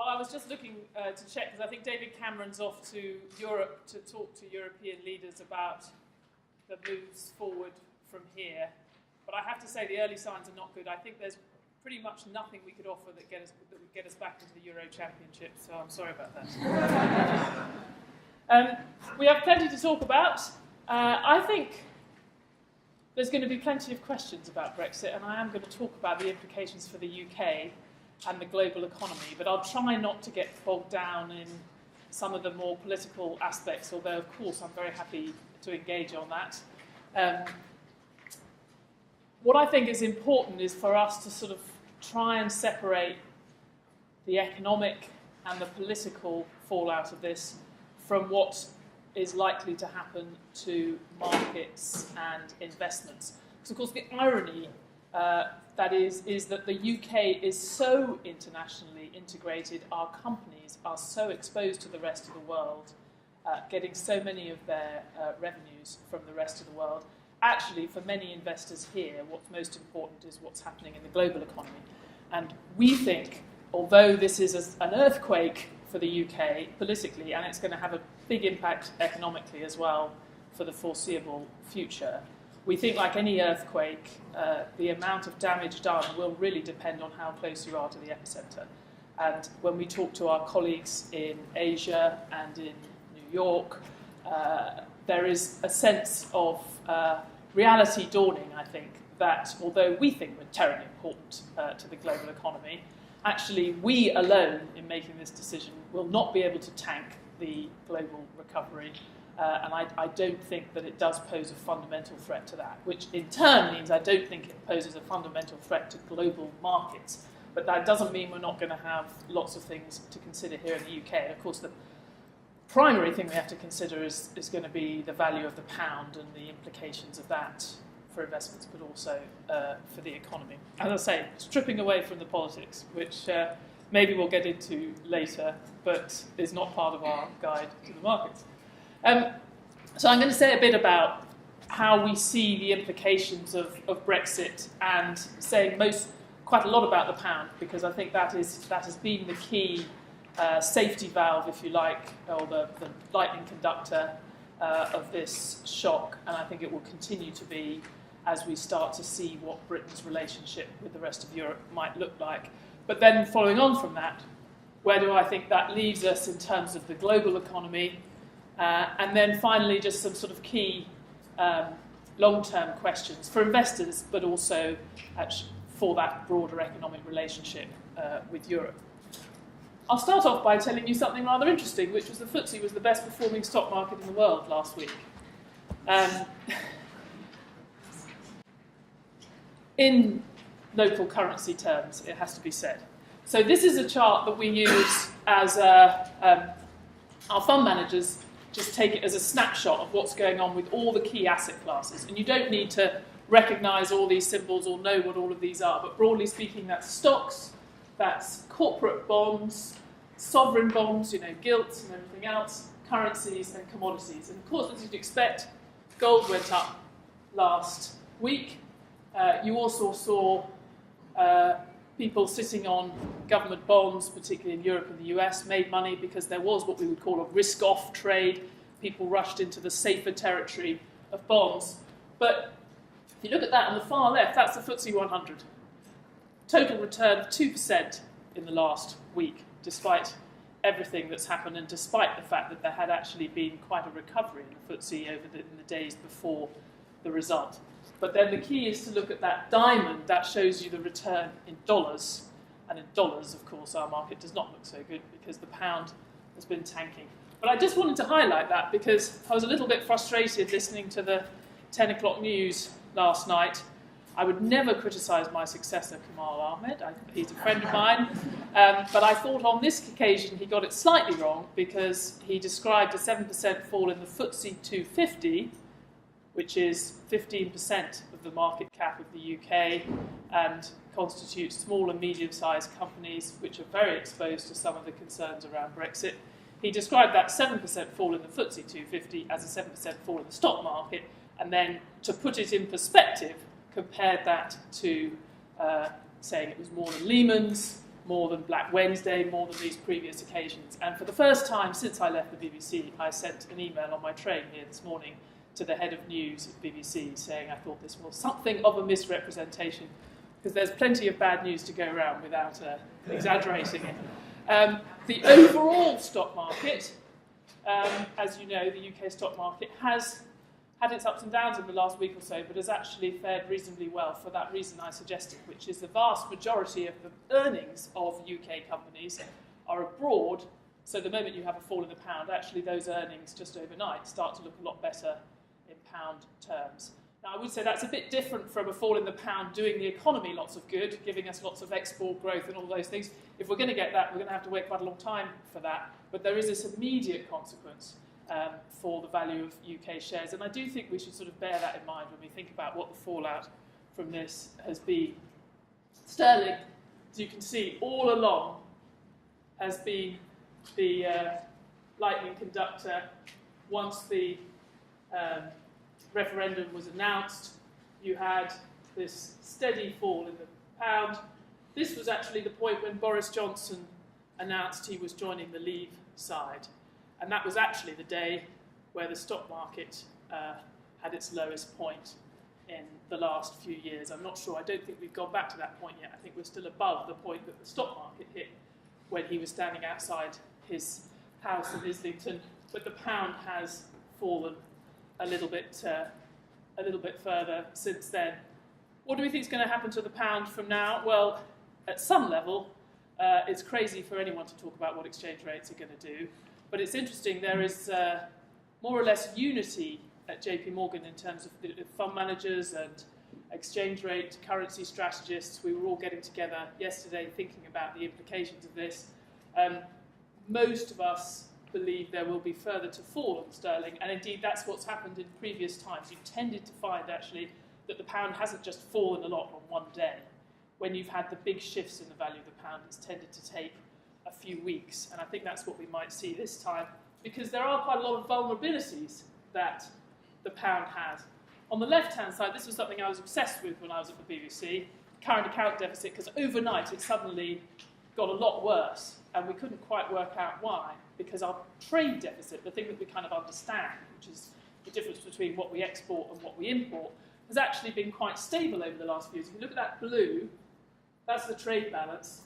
I was just looking to check, because I think David Cameron's off to Europe to talk to European leaders about the moves forward from here. But I have to say the early signs are not good. I think there's pretty much nothing we could offer that would get us back into the Euro Championship, so I'm sorry about that. We have plenty to talk about. I think there's going to be plenty of questions about Brexit, and I am going to talk about the implications for the UK and the global economy, but I'll try not to get bogged down in some of the more political aspects, although, of course, I'm very happy to engage on that. What I think is important is for us to sort of try and separate the economic and the political fallout of this from what is likely to happen to markets and investments. Because, of course, the irony that is that the UK is so internationally integrated, our companies are so exposed to the rest of the world, getting so many of their revenues from the rest of the world. Actually, for many investors here, what's most important is what's happening in the global economy. And we think, although this is an earthquake for the UK politically, and it's going to have a big impact economically as well for the foreseeable future, we think, like any earthquake, the amount of damage done will really depend on how close you are to the epicenter. And when we talk to our colleagues in Asia and in New York, there is a sense of reality dawning, I think, that although we think we're terribly important to the global economy, actually we alone in making this decision will not be able to tank the global recovery. And I don't think that it does pose a fundamental threat to that, which in turn means I don't think it poses a fundamental threat to global markets. But that doesn't mean we're not going to have lots of things to consider here in the UK. And of course, the primary thing we have to consider is going to be the value of the pound and the implications of that for investments, but also for the economy. As I say, stripping away from the politics, which maybe we'll get into later, but is not part of our guide to the markets. So I'm going to say a bit about how we see the implications of Brexit, and saying quite a lot about the pound, because I think that has been the key safety valve, if you like, or the lightning conductor of this shock, and I think it will continue to be as we start to see what Britain's relationship with the rest of Europe might look like. But then following on from that, where do I think that leaves us in terms of the global economy? And then finally, just some sort of key long-term questions for investors, but also for that broader economic relationship with Europe. I'll start off by telling you something rather interesting, which was the FTSE was the best performing stock market in the world last week. In local currency terms, it has to be said. So this is a chart that we use as our fund managers just take it as a snapshot of what's going on with all the key asset classes. And you don't need to recognise all these symbols or know what all of these are, but broadly speaking, that's stocks, that's corporate bonds, sovereign bonds, gilts and everything else, currencies and commodities. And of course, as you'd expect, gold went up last week. You also saw people sitting on government bonds, particularly in Europe and the US, made money because there was what we would call a risk-off trade. People rushed into the safer territory of bonds. But if you look at that on the far left, that's the FTSE 100. Total return of 2% in the last week, despite everything that's happened and despite the fact that there had actually been quite a recovery in the FTSE in the days before the result. But then the key is to look at that diamond. That shows you the return in dollars. And in dollars, of course, our market does not look so good because the pound has been tanking. But I just wanted to highlight that because I was a little bit frustrated listening to the 10 o'clock news last night. I would never criticise my successor, Kamal Ahmed. He's a friend of mine. But I thought on this occasion he got it slightly wrong because he described a 7% fall in the FTSE 250, which is 15% of the market cap of the UK and constitutes small and medium-sized companies which are very exposed to some of the concerns around Brexit. He described that 7% fall in the FTSE 250 as a 7% fall in the stock market, and then, to put it in perspective, compared that to saying it was more than Lehman's, more than Black Wednesday, more than these previous occasions. And for the first time since I left the BBC, I sent an email on my train here this morning to the head of news at BBC saying I thought this was something of a misrepresentation, because there's plenty of bad news to go around without exaggerating it. The overall stock market, as you know, the UK stock market has had its ups and downs in the last week or so, but has actually fared reasonably well for that reason I suggested, which is the vast majority of the earnings of UK companies are abroad. So the moment you have a fall in the pound, actually those earnings just overnight start to look a lot better in pound terms. Now, I would say that's a bit different from a fall in the pound doing the economy lots of good, giving us lots of export growth and all those things. If we're going to get that, we're going to have to wait quite a long time for that. But there is this immediate consequence for the value of UK shares. And I do think we should sort of bear that in mind when we think about what the fallout from this has been. Sterling, as you can see, all along has been the lightning conductor. Once the referendum was announced, you had this steady fall in the pound. This was actually the point when Boris Johnson announced he was joining the Leave side. And that was actually the day where the stock market had its lowest point in the last few years. I'm not sure, I don't think we've gone back to that point yet. I think we're still above the point that the stock market hit when he was standing outside his house in Islington. But the pound has fallen a little bit further since then. What do we think is going to happen to the pound from now? Well, at some level, it's crazy for anyone to talk about what exchange rates are going to do. But it's interesting, there is more or less unity at JP Morgan in terms of the fund managers and exchange rate currency strategists. We were all getting together yesterday thinking about the implications of this. Most of us believe there will be further to fall on sterling, and indeed that's what's happened in previous times. You've tended to find actually that the pound hasn't just fallen a lot on one day. When you've had the big shifts in the value of the pound, it's tended to take a few weeks, and I think that's what we might see this time, because there are quite a lot of vulnerabilities that the pound has. On the left-hand side, this was something I was obsessed with when I was at the BBC, current account deficit, because overnight it suddenly got a lot worse, and we couldn't quite work out why, because our trade deficit, the thing that we kind of understand, which is the difference between what we export and what we import, has actually been quite stable over the last few years. If you look at that blue, that's the trade balance.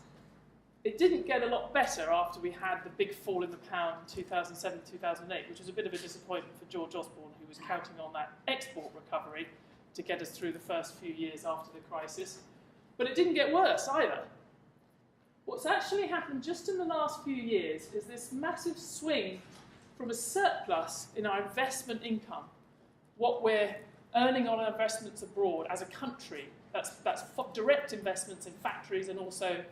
It didn't get a lot better after we had the big fall in the pound in 2007, 2008, which was a bit of a disappointment for George Osborne, who was counting on that export recovery to get us through the first few years after the crisis. But it didn't get worse either. What's actually happened just in the last few years is this massive swing from a surplus in our investment income, what we're earning on our investments abroad as a country, that's direct investments in factories and also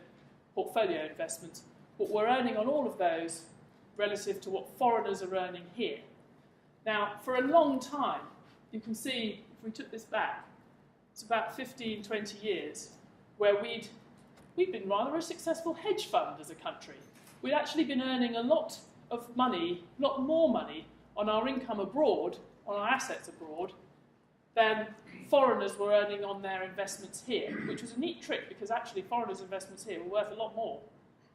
portfolio investments, what we're earning on all of those relative to what foreigners are earning here. Now, for a long time, you can see, if we took this back, it's about 15, 20 years, where we'd been rather a successful hedge fund as a country. We'd actually been earning a lot of money, a lot more money on our income abroad, on our assets abroad, than foreigners were earning on their investments here, which was a neat trick because actually foreigners' investments here were worth a lot more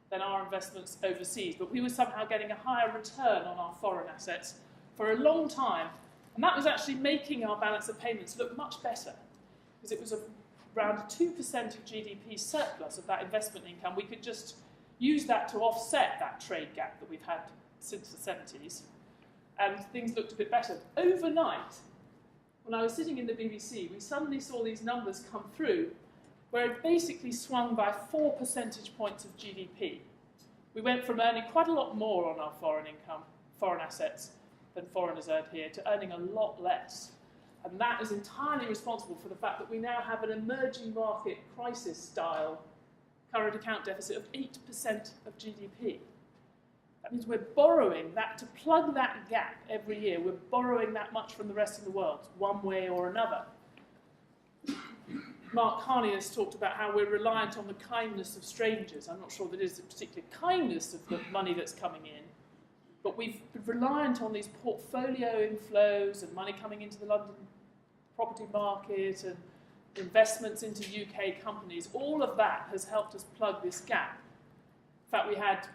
than our investments overseas. But we were somehow getting a higher return on our foreign assets for a long time, and that was actually making our balance of payments look much better because it was around 2% of GDP surplus of that investment income. We could just use that to offset that trade gap that we've had since the 70s, and things looked a bit better. Overnight, when I was sitting in the BBC, we suddenly saw these numbers come through where it basically swung by 4 percentage points of GDP. We went from earning quite a lot more on our foreign income, foreign assets, than foreigners earned here, to earning a lot less. And that is entirely responsible for the fact that we now have an emerging market crisis-style current account deficit of 8% of GDP. That means we're borrowing that to plug that gap every year. We're borrowing that much from the rest of the world, one way or another. Mark Carney has talked about how we're reliant on the kindness of strangers. I'm not sure that it is a particular kindness of the money that's coming in, but we've been reliant on these portfolio inflows and money coming into the London property market and investments into UK companies. All of that has helped us plug this gap. In fact, we had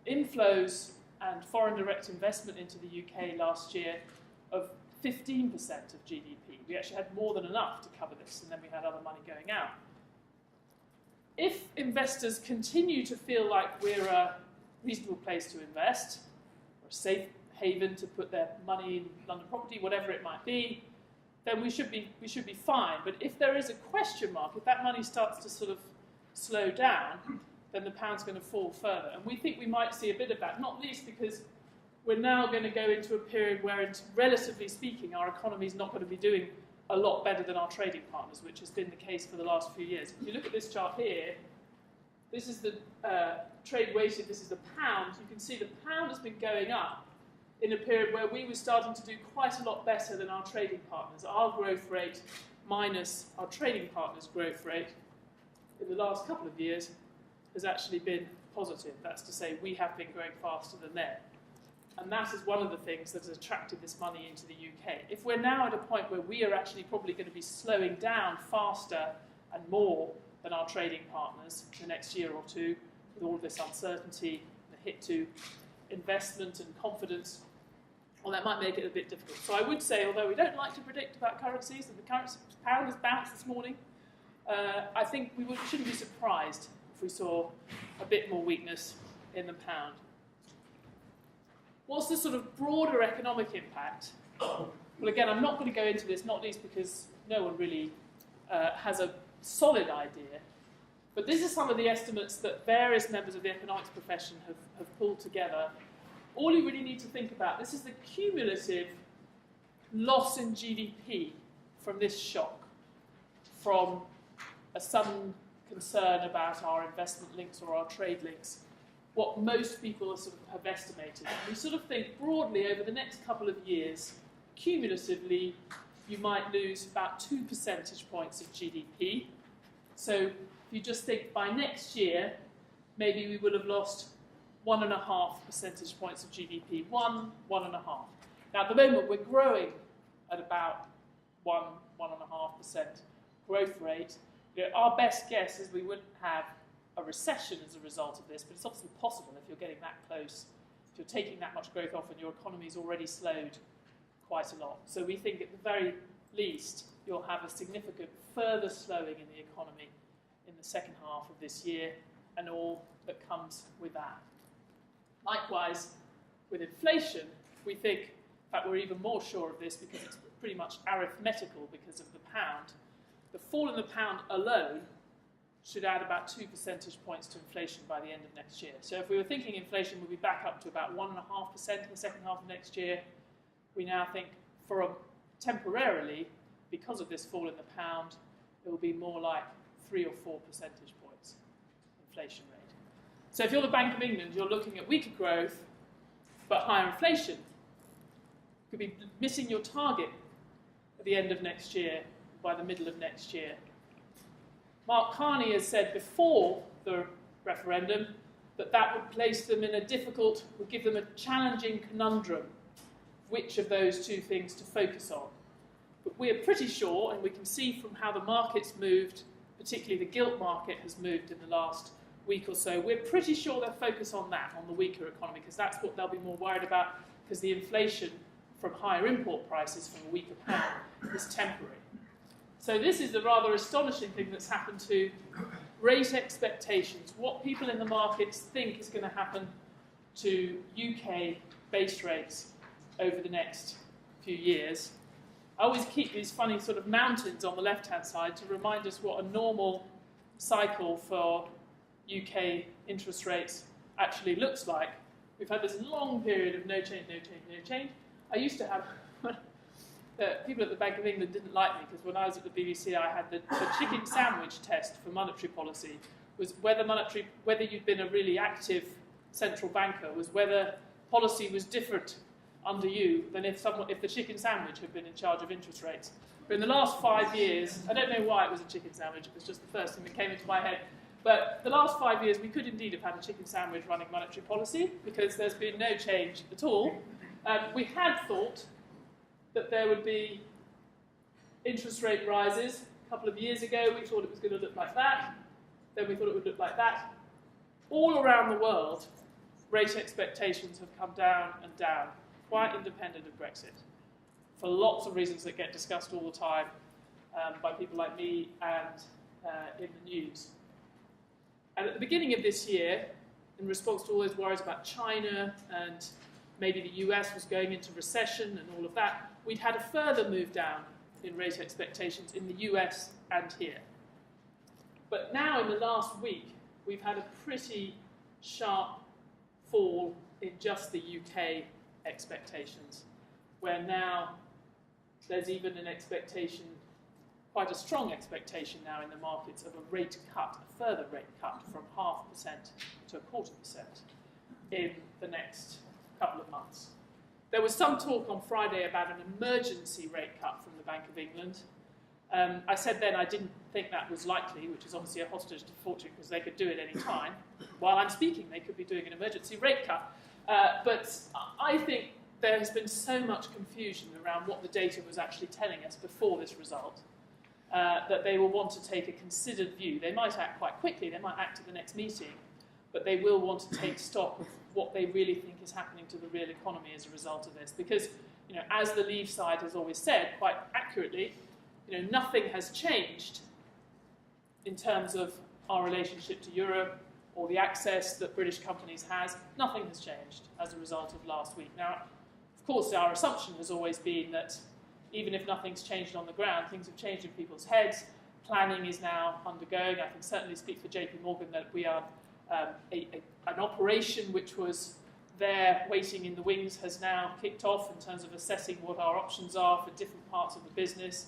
inflows and foreign direct investment into the UK last year of 15% of GDP. We actually had more than enough to cover this, and then we had other money going out. If investors continue to feel like we're a reasonable place to invest, or a safe haven to put their money in London property, whatever it might be, then we should be fine. But if there is a question mark, if that money starts to sort of slow down, then the pound's going to fall further. And we think we might see a bit of that, not least because we're now going to go into a period where, relatively speaking, our economy is not going to be doing a lot better than our trading partners, which has been the case for the last few years. If you look at this chart here, this is the trade weighted, this is the pound. You can see the pound has been going up in a period where we were starting to do quite a lot better than our trading partners. Our growth rate minus our trading partners' growth rate in the last couple of years has actually been positive. That's to say, we have been growing faster than them. And that is one of the things that has attracted this money into the UK. If we're now at a point where we are actually probably going to be slowing down faster and more than our trading partners in the next year or two, with all of this uncertainty, the hit to investment and confidence, well, that might make it a bit difficult. So I would say, although we don't like to predict about currencies, and the pound has bounced this morning, I think we shouldn't be surprised if we saw a bit more weakness in the pound. What's the sort of broader economic impact? Well, again, I'm not going to go into this, not least because no one really has a solid idea. But this is some of the estimates that various members of the economics profession have pulled together. All you really need to think about, this is the cumulative loss in GDP from this shock, from a sudden concern about our investment links or our trade links, what most people have estimated. We sort of think broadly over the next couple of years, cumulatively, you might lose about 2 percentage points of GDP. So if you just think by next year, maybe we would have lost 1.5 percentage points of GDP. 1.5. Now at the moment we're growing at about 1.5% growth rate. Our best guess is we wouldn't have a recession as a result of this, but it's obviously possible if you're getting that close, if you're taking that much growth off and your economy's already slowed quite a lot. So we think at the very least you'll have a significant further slowing in the economy in the second half of this year and all that comes with that. Likewise, with inflation, we think, in fact we're even more sure of this because it's pretty much arithmetical because of the pound. The fall in the pound alone should add about 2 percentage points to inflation by the end of next year. So if we were thinking inflation would be back up to about 1.5% in the second half of next year, we now think temporarily, because of this fall in the pound, it will be more like 3 or 4 percentage points inflation rate. So if you're the Bank of England, you're looking at weaker growth but higher inflation. You could be missing your target at the end of next year, by the middle of next year. Mark Carney has said before the referendum that would place them in would give them a challenging conundrum, which of those two things to focus on. But we're pretty sure, and we can see from how the market's moved, particularly the gilt market has moved in the last week or so, we're pretty sure they'll focus on that, on the weaker economy, because that's what they'll be more worried about, because the inflation from higher import prices from a weaker pound is temporary. So this is the rather astonishing thing that's happened to rate expectations, what people in the markets think is going to happen to UK base rates over the next few years. I always keep these funny sort of mountains on the left-hand side to remind us what a normal cycle for UK interest rates actually looks like. We've had this long period of no change, no change, no change. I used to have... people at the Bank of England didn't like me because when I was at the BBC I had the chicken sandwich test for monetary policy, was whether you'd been a really active central banker, was whether policy was different under you than if the chicken sandwich had been in charge of interest rates. But in the last 5 years, I don't know why it was a chicken sandwich, it was just the first thing that came into my head, but the last 5 years we could indeed have had a chicken sandwich running monetary policy because there's been no change at all. We had thought that there would be interest rate rises. A couple of years ago we thought it was going to look like that, then we thought it would look like that, all around the world, rate expectations have come down and down, quite independent of Brexit, for lots of reasons that get discussed all the time by people like me and in the news. And at the beginning of this year, in response to all those worries about China and maybe the US was going into recession and all of that, we'd had a further move down in rate expectations in the US and here. But now in the last week, we've had a pretty sharp fall in just the UK expectations, where now there's even an expectation, quite a strong expectation now in the markets of a rate cut, a further rate cut from 0.5% to 0.25% in the next couple of months. There was some talk on Friday about an emergency rate cut from the Bank of England. I said then I didn't think that was likely, which is obviously a hostage to fortune because they could do it any time. While I'm speaking, they could be doing an emergency rate cut. But I think there has been so much confusion around what the data was actually telling us before this result that they will want to take a considered view. They might act quite quickly, they might act at the next meeting, but they will want to take stock of what they really think is happening to the real economy as a result of this. Because, as the Leave side has always said, quite accurately, nothing has changed in terms of our relationship to Europe or the access that British companies has. Nothing has changed as a result of last week. Now, of course, our assumption has always been that even if nothing's changed on the ground, things have changed in people's heads. Planning is now undergoing. I can certainly speak for JP Morgan that we are an operation which was there waiting in the wings has now kicked off in terms of assessing what our options are for different parts of the business.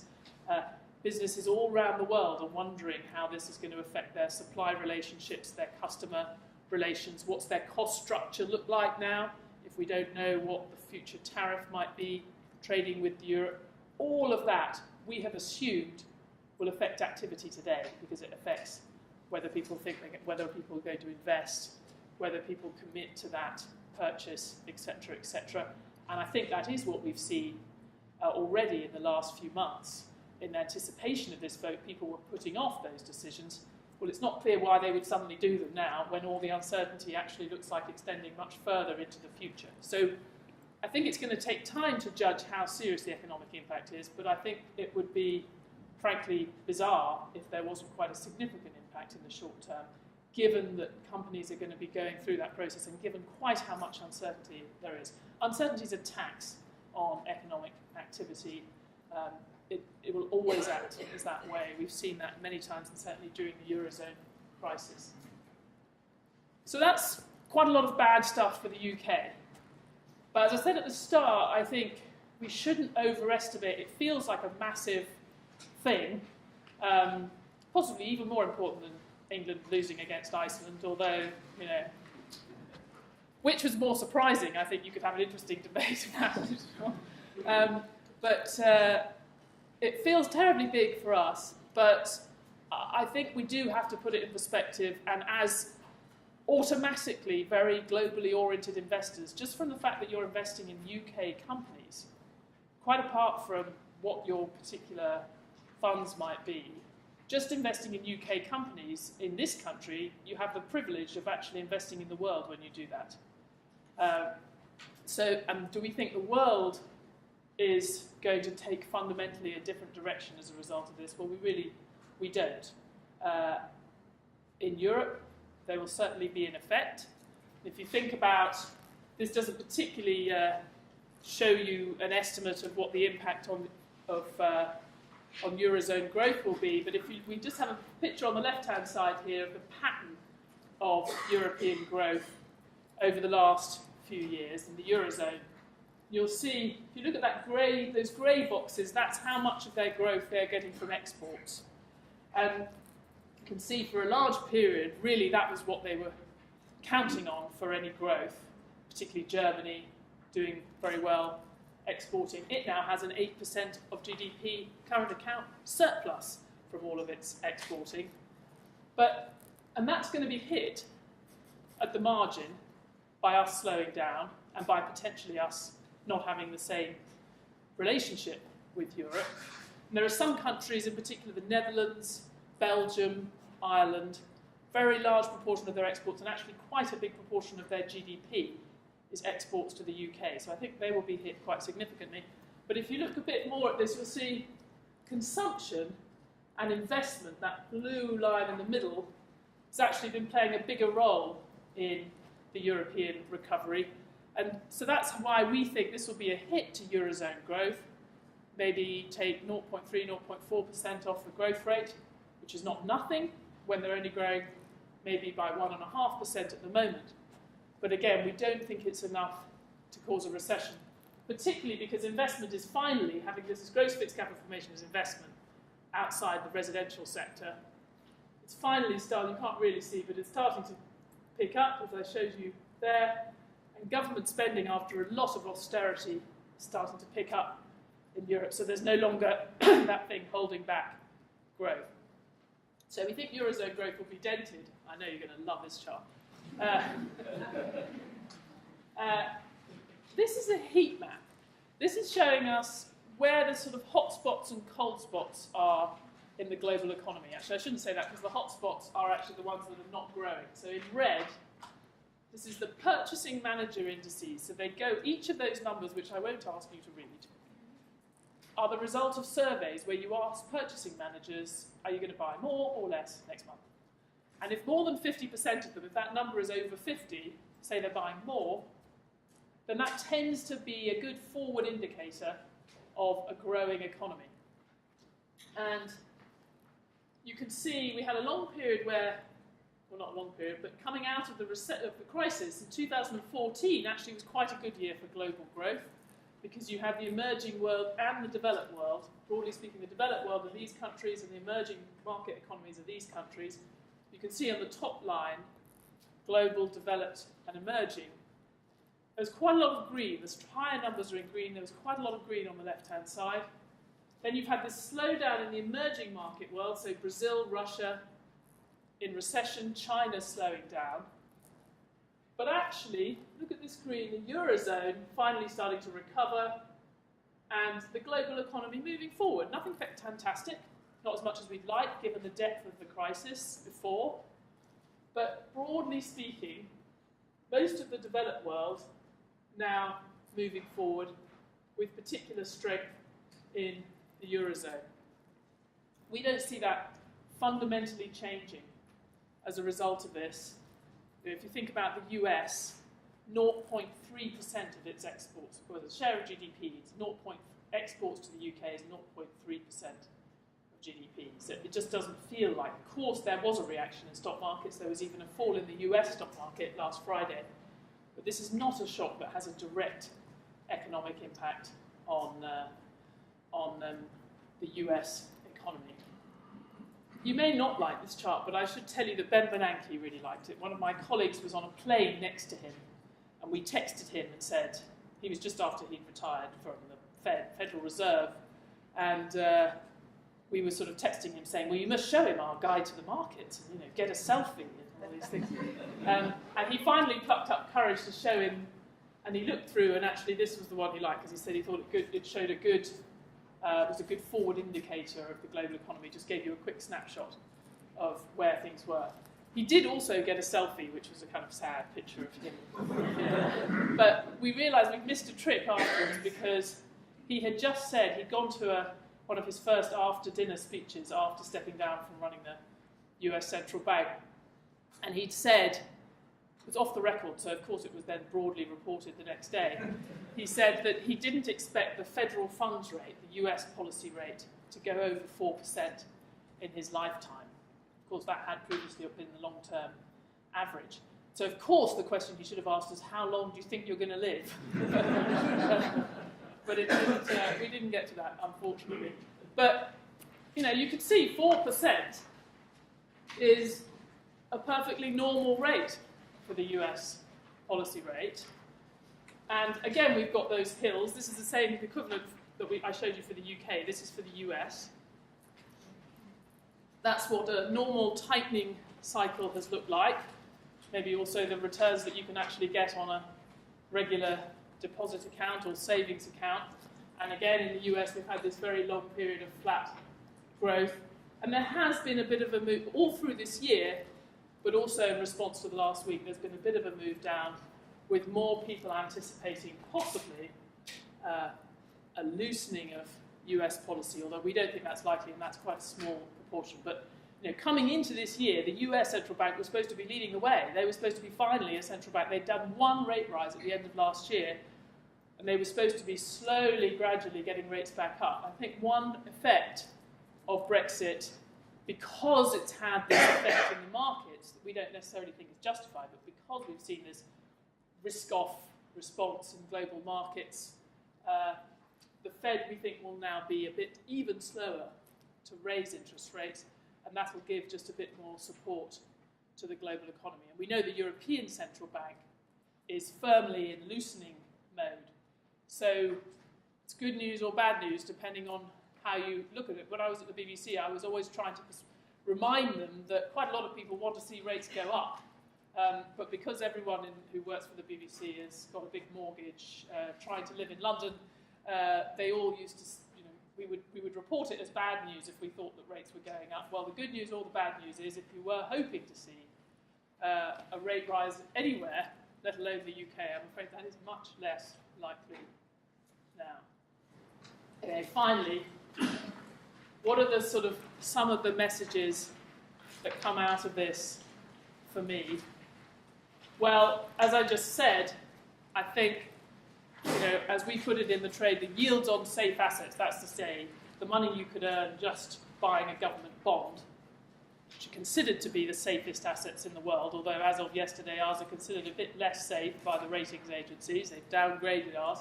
Businesses all around the world are wondering how this is going to affect their supply relationships, their customer relations. What's their cost structure look like now if we don't know what the future tariff might be, trading with Europe? All of that we have assumed will affect activity today because it affects whether people whether people are going to invest, whether people commit to that purchase, etc., etc. And I think that is what we've seen already in the last few months. In anticipation of this vote, people were putting off those decisions. Well, it's not clear why they would suddenly do them now when all the uncertainty actually looks like extending much further into the future. So I think it's going to take time to judge how serious the economic impact is, but I think it would be, frankly, bizarre if there wasn't quite a significant impact in the short term, given that companies are going to be going through that process and given quite how much uncertainty there is. Uncertainty is a tax on economic activity. It will always act as that way. We've seen that many times, and certainly during the Eurozone crisis. So that's quite a lot of bad stuff for the UK. But as I said at the start, I think we shouldn't overestimate. It feels like a massive thing, possibly even more important than England losing against Iceland, although, which was more surprising? I think you could have an interesting debate about it. But it feels terribly big for us, but I think we do have to put it in perspective, and as automatically very globally oriented investors, just from the fact that you're investing in UK companies, quite apart from what your particular funds might be, just investing in UK companies in this country, you have the privilege of actually investing in the world when you do that. So do we think the world is going to take fundamentally a different direction as a result of this? Well, we don't. In Europe, they will certainly be in effect. If you think about, this doesn't particularly show you an estimate of what the impact on Eurozone growth will be, but if we just have a picture on the left-hand side here of the pattern of European growth over the last few years in the Eurozone, you'll see, if you look at those grey boxes, that's how much of their growth they're getting from exports. And you can see for a large period, really that was what they were counting on for any growth, particularly Germany doing very well exporting. It now has an 8% of GDP current account surplus from all of its exporting. And that's going to be hit at the margin by us slowing down and by potentially us not having the same relationship with Europe. And there are some countries, in particular the Netherlands, Belgium, Ireland, very large proportion of their exports, and actually quite a big proportion of their GDP, is exports to the UK. So I think they will be hit quite significantly. But if you look a bit more at this, you'll see consumption and investment, that blue line in the middle, has actually been playing a bigger role in the European recovery. And so that's why we think this will be a hit to Eurozone growth, maybe take 0.3, 0.4% off the growth rate, which is not nothing when they're only growing maybe by 1.5% at the moment. But again, we don't think it's enough to cause a recession, particularly because investment is finally, having this gross fixed capital formation as investment outside the residential sector, it's finally starting, you can't really see, but it's starting to pick up, as I showed you there, and government spending after a lot of austerity is starting to pick up in Europe, so there's no longer that thing holding back growth. So we think Eurozone growth will be dented. I know you're going to love this chart. This is a heat map. This is showing us where the sort of hot spots and cold spots are in the global economy. Actually, I shouldn't say that because the hot spots are actually the ones that are not growing. So in red, this is the purchasing manager indices. So they go, each of those numbers, which I won't ask you to read, are the result of surveys where you ask purchasing managers, are you going to buy more or less next month? And if more than 50% of them, if that number is over 50, say they're buying more, then that tends to be a good forward indicator of a growing economy. And you can see we had a long period where, well, not a long period, but coming out of the crisis in 2014 actually was quite a good year for global growth, because you have the emerging world and the developed world. Broadly speaking, the developed world are these countries and the emerging market economies are these countries. You can see on the top line, global, developed and emerging. There's quite a lot of green. The higher numbers are in green. There was quite a lot of green on the left-hand side. Then you've had this slowdown in the emerging market world, so Brazil, Russia in recession, China slowing down. But actually, look at this green, the Eurozone finally starting to recover, and the global economy moving forward. Nothing fantastic, not as much as we'd like, given the depth of the crisis before. But broadly speaking, most of the developed world now moving forward with particular strength in the Eurozone. We don't see that fundamentally changing as a result of this. If you think about the US, 0.3% of its exports, or the share of GDP, exports to the UK is 0.3% of GDP. So it just doesn't feel like. Of course, there was a reaction in stock markets. There was even a fall in the US stock market last Friday. But this is not a shock that has a direct economic impact on the US economy. You may not like this chart, but I should tell you that Ben Bernanke really liked it. One of my colleagues was on a plane next to him, and we texted him and said, he was just after he'd retired from the Federal Reserve, and we were sort of texting him saying, well, you must show him our guide to the market, and get a selfie and all these things. And he finally plucked up courage to show him, and he looked through, and actually this was the one he liked, because he said he thought it showed was a good forward indicator of the global economy, just gave you a quick snapshot of where things were. He did also get a selfie, which was a kind of sad picture of him. But we realised we'd missed a trick afterwards, because he had just said he'd gone to one of his first after-dinner speeches after stepping down from running the US Central Bank. And he'd said, it was off the record, so of course it was then broadly reported the next day, he said that he didn't expect the federal funds rate, the US policy rate, to go over 4% in his lifetime. Of course, that had previously been the long-term average. So, of course, the question he should have asked is, how long do you think you're going to live? But we didn't get to that, unfortunately. But, you could see 4% is a perfectly normal rate for the US policy rate. And again, we've got those hills. This is the same equivalent that I showed you for the UK. This is for the US. That's what a normal tightening cycle has looked like. Maybe also the returns that you can actually get on a regular deposit account or savings account. And again, in the US, we've had this very long period of flat growth. And there has been a bit of a move all through this year. but also in response to the last week, there's been a bit of a move down, with more people anticipating possibly a loosening of US policy, although we don't think that's likely, and that's quite a small proportion. But coming into this year, the US central bank was supposed to be leading the way. They were supposed to be finally a central bank. They'd done one rate rise at the end of last year, and they were supposed to be slowly, gradually getting rates back up. I think one effect of Brexit, because it's had this effect in the markets that we don't necessarily think is justified, but because we've seen this risk-off response in global markets, the Fed, we think, will now be a bit even slower to raise interest rates, and that will give just a bit more support to the global economy. And we know the European Central Bank is firmly in loosening mode. So it's good news or bad news, depending on how you look at it. When I was at the BBC, I was always trying to remind them that quite a lot of people want to see rates go up. But because everyone who works for the BBC has got a big mortgage, trying to live in London, they all used to, we would report it as bad news if we thought that rates were going up. Well, the good news or the bad news is if you were hoping to see a rate rise anywhere, let alone the UK, I'm afraid that is much less likely now. Okay, finally, what are some of the messages that come out of this for me? Well, as I just said, I think, as we put it in the trade, the yields on safe assets, that's to say, the money you could earn just buying a government bond, which are considered to be the safest assets in the world, although as of yesterday, ours are considered a bit less safe by the ratings agencies. They've downgraded ours.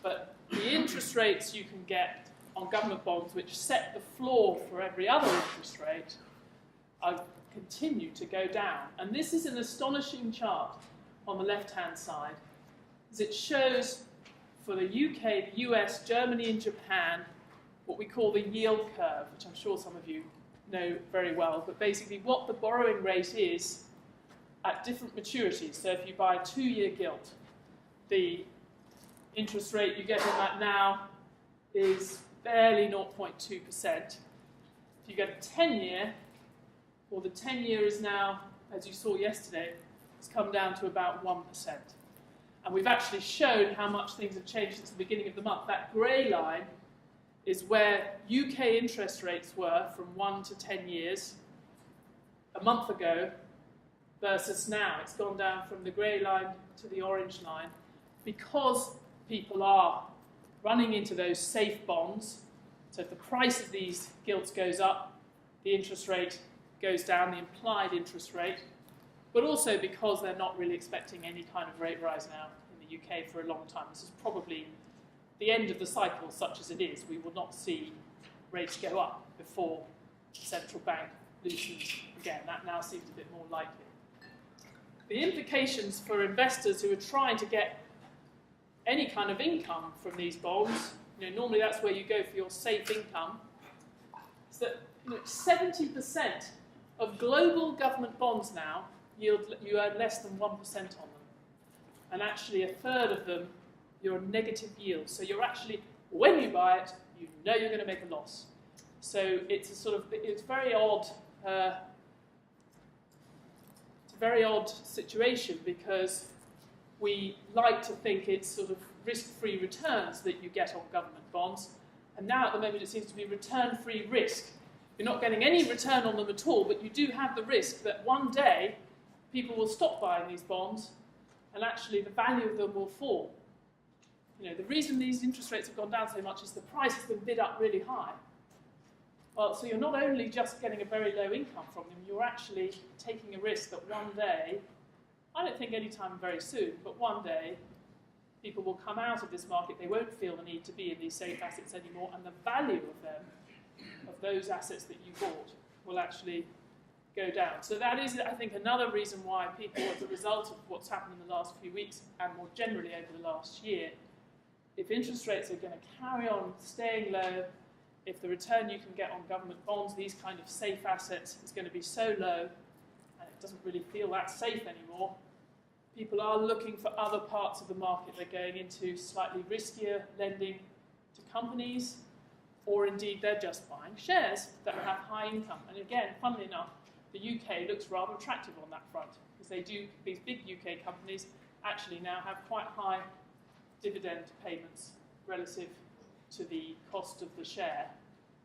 But the interest rates you can get on government bonds, which set the floor for every other interest rate, continue to go down. And this is an astonishing chart on the left-hand side, as it shows for the UK, the US, Germany and Japan, what we call the yield curve, which I'm sure some of you know very well, but basically what the borrowing rate is at different maturities. So if you buy a 2-year gilt, the interest rate you get on that now is barely 0.2%. If you get a 10-year, well, the 10-year is now, as you saw yesterday, it's come down to about 1%. And we've actually shown how much things have changed since the beginning of the month. That grey line is where UK interest rates were from 1 to 10 years a month ago versus now. It's gone down from the grey line to the orange line because people are running into those safe bonds. So if the price of these gilts goes up, the interest rate goes down, the implied interest rate, but also because they're not really expecting any kind of rate rise now in the UK for a long time. This is probably the end of the cycle, such as it is. We will not see rates go up before the central bank loosens again. That now seems a bit more likely. The implications for investors who are trying to get any kind of income from these bonds, normally that's where you go for your safe income, is that 70% of global government bonds now you earn less than 1% on them. And actually a third of them, you're a negative yield. So you're actually, when you buy it, you know you're going to make a loss. So it's it's very odd. It's a very odd situation because we like to think it's sort of risk-free returns that you get on government bonds. And now at the moment it seems to be return-free risk. You're not getting any return on them at all, but you do have the risk that one day people will stop buying these bonds and actually the value of them will fall. The reason these interest rates have gone down so much is the price has been bid up really high. Well, so you're not only just getting a very low income from them, you're actually taking a risk that one day, I don't think anytime very soon, but one day people will come out of this market, they won't feel the need to be in these safe assets anymore, and the value of them, of those assets that you bought, will actually go down. So that is, I think, another reason why people, as a result of what's happened in the last few weeks, and more generally over the last year, if interest rates are going to carry on staying low, if the return you can get on government bonds, these kind of safe assets, is going to be so low, and it doesn't really feel that safe anymore, people are looking for other parts of the market. They're going into slightly riskier lending to companies, or indeed they're just buying shares that have high income. And again, funnily enough, the UK looks rather attractive on that front, because these big UK companies actually now have quite high dividend payments relative to the cost of the share.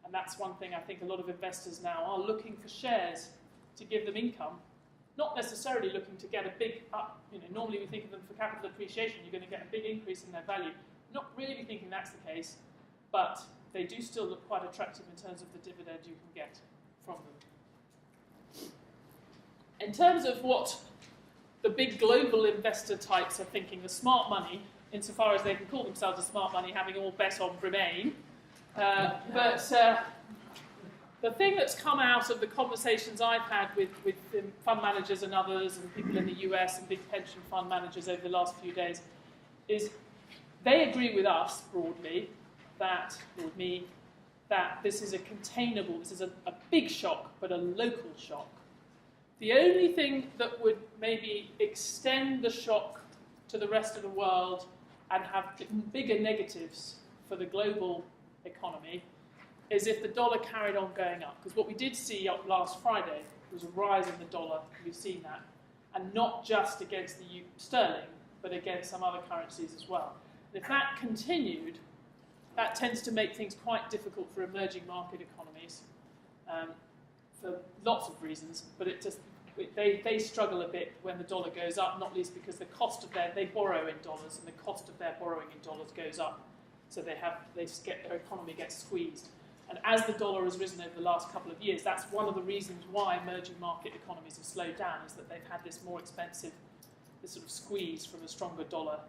And that's one thing I think a lot of investors now are looking for shares to give them income, not necessarily looking to get a big up. Normally we think of them for capital appreciation, you're going to get a big increase in their value. Not really thinking that's the case, but they do still look quite attractive in terms of the dividend you can get from them. In terms of what the big global investor types are thinking, the smart money, insofar as they can call themselves a smart money, having all bet on Remain. But the thing that's come out of the conversations I've had with fund managers and others and people in the US and big pension fund managers over the last few days is they agree with us broadly that this is a containable, this is a big shock, but a local shock. The only thing that would maybe extend the shock to the rest of the world and have bigger negatives for the global economy is if the dollar carried on going up. Because what we did see up last Friday was a rise in the dollar, we've seen that, and not just against the sterling, but against some other currencies as well. And if that continued, that tends to make things quite difficult for emerging market economies for lots of reasons, but they struggle a bit when the dollar goes up, not least because the cost of they borrow in dollars, and the cost of their borrowing in dollars goes up, so their economy gets squeezed. And as the dollar has risen over the last couple of years, that's one of the reasons why emerging market economies have slowed down, is that they've had this more expensive, this sort of squeeze from a stronger dollar,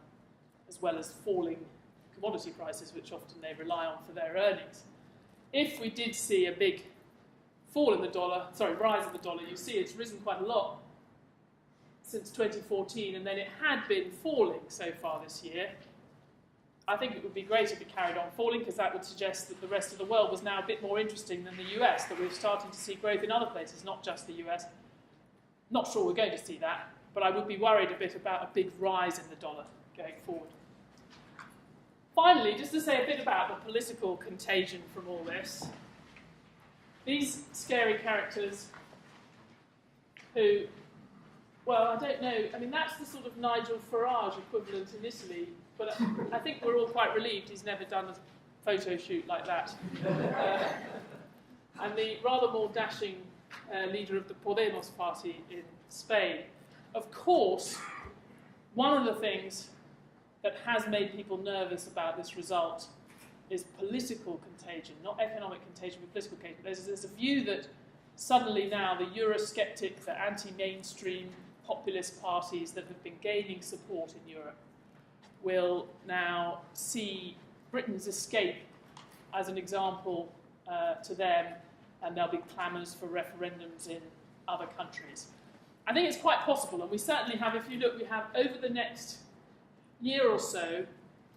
as well as falling commodity prices, which often they rely on for their earnings. If we did see a big rise in the dollar, you see it's risen quite a lot since 2014, and then it had been falling so far this year. I think it would be great if it carried on falling, because that would suggest that the rest of the world was now a bit more interesting than the US, that we're starting to see growth in other places, not just the US. Not sure we're going to see that, but I would be worried a bit about a big rise in the dollar going forward. Finally, just to say a bit about the political contagion from all this. These scary characters who, well, I don't know, I mean, that's the sort of Nigel Farage equivalent in Italy, but I think we're all quite relieved he's never done a photo shoot like that. And the rather more dashing leader of the Podemos party in Spain. Of course, one of the things that has made people nervous about this result is political contagion, not economic contagion, but political contagion. There's a view that suddenly now the Eurosceptic, the anti-mainstream populist parties that have been gaining support in Europe will now see Britain's escape as an example to them, and there'll be clamours for referendums in other countries. I think it's quite possible, and we certainly have, if you look, we have over the next year or so,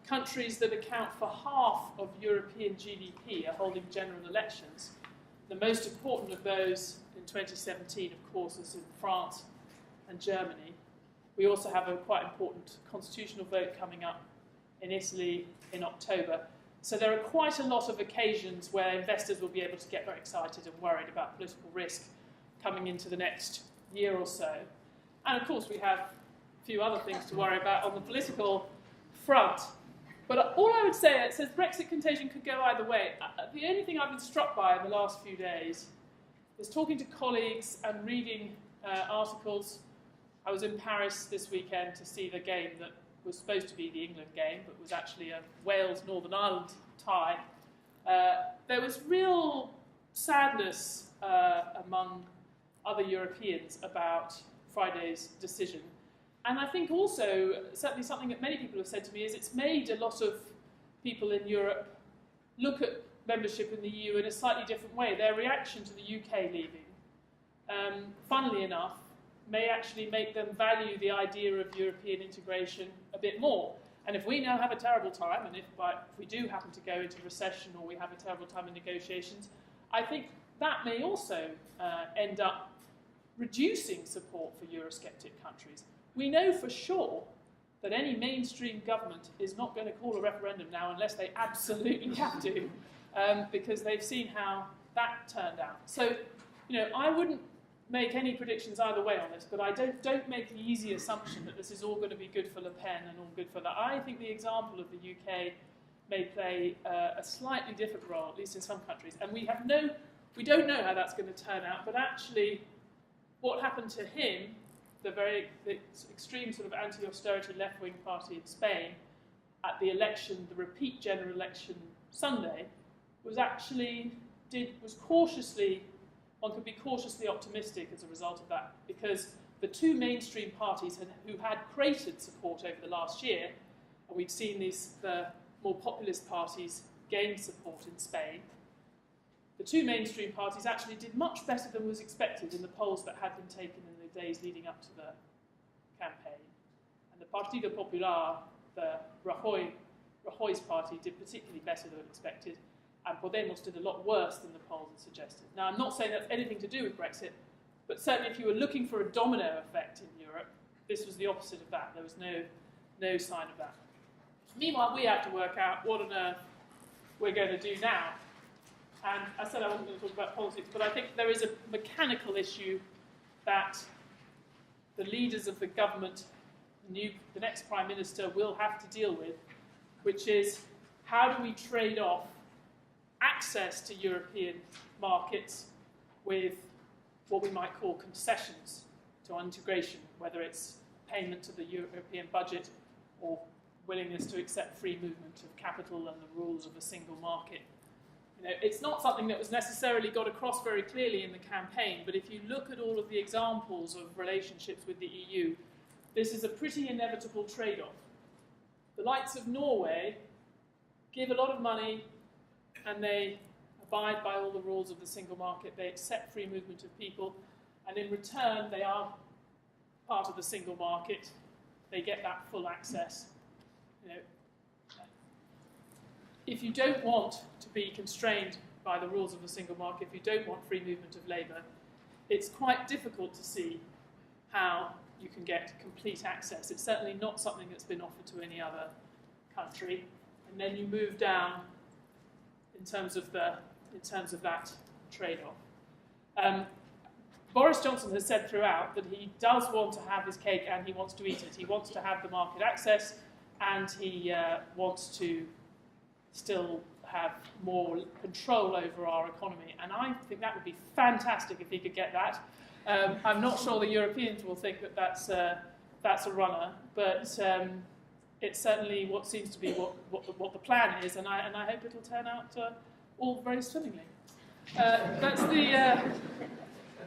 countries that account for half of European GDP are holding general elections. The most important of those in 2017, of course, is in France and Germany. We also have a quite important constitutional vote coming up in Italy in October. So there are quite a lot of occasions where investors will be able to get very excited and worried about political risk coming into the next year or so. And of course we have a few other things to worry about on the political front. But all I would say, it says Brexit contagion could go either way. The only thing I've been struck by in the last few days is talking to colleagues and reading articles. I was in Paris this weekend to see the game that was supposed to be the England game, but was actually a Wales-Northern Ireland tie. There was real sadness among other Europeans about Friday's decision. And I think also, certainly something that many people have said to me, is it's made a lot of people in Europe look at membership in the EU in a slightly different way. Their reaction to the UK leaving, funnily enough, may actually make them value the idea of European integration a bit more. And if we now have a terrible time, and if we do happen to go into recession or we have a terrible time in negotiations, I think that may also end up reducing support for Eurosceptic countries. We know for sure that any mainstream government is not going to call a referendum now unless they absolutely have to, because they've seen how that turned out. So, I wouldn't make any predictions either way on this, but I don't make the easy assumption that this is all going to be good for Le Pen and all good for that. I think the example of the UK may play a slightly different role, at least in some countries, and we don't know how that's going to turn out. But actually, what happened to him, the extreme sort of anti-austerity left-wing party in Spain, at the election, the repeat general election Sunday, was cautiously. One could be cautiously optimistic as a result of that, because the two mainstream parties who had created support over the last year, and we've seen the more populist parties gain support in Spain, the two mainstream parties actually did much better than was expected in the polls that had been taken in the days leading up to the campaign. And the Partido Popular, the Rajoy's party, did particularly better than expected, and Podemos did a lot worse than the polls had suggested. Now, I'm not saying that's anything to do with Brexit, but certainly if you were looking for a domino effect in Europe, this was the opposite of that. There was no sign of that. Meanwhile, we have to work out what on earth we're going to do now. And I said I wasn't going to talk about politics, but I think there is a mechanical issue that the leaders of the government, the next Prime Minister, will have to deal with, which is how do we trade off access to European markets with what we might call concessions to integration, whether it's payment to the European budget or willingness to accept free movement of capital and the rules of a single market. It's not something that was necessarily got across very clearly in the campaign, but if you look at all of the examples of relationships with the EU, this is a pretty inevitable trade-off. The likes of Norway give a lot of money and they abide by all the rules of the single market, they accept free movement of people, and in return they are part of the single market, they get that full access. If you don't want to be constrained by the rules of the single market, if you don't want free movement of labour, it's quite difficult to see how you can get complete access. It's certainly not something that's been offered to any other country. And then you move down in terms of that trade-off. Boris Johnson has said throughout that he does want to have his cake and he wants to eat it. He wants to have the market access and he wants to still have more control over our economy. And I think that would be fantastic if he could get that. I'm not sure the Europeans will think that that's a runner, but it's certainly what seems to be what the plan is, and I hope it'll turn out all very swimmingly.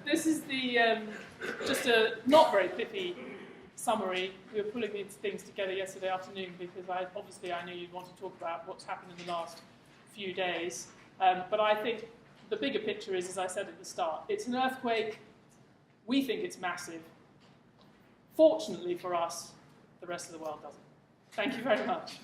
This is just a not very pithy summary. We were pulling these things together yesterday afternoon because I knew you'd want to talk about what's happened in the last few days. But I think the bigger picture is, as I said at the start, it's an earthquake. We think it's massive. Fortunately for us, the rest of the world doesn't. Thank you very much.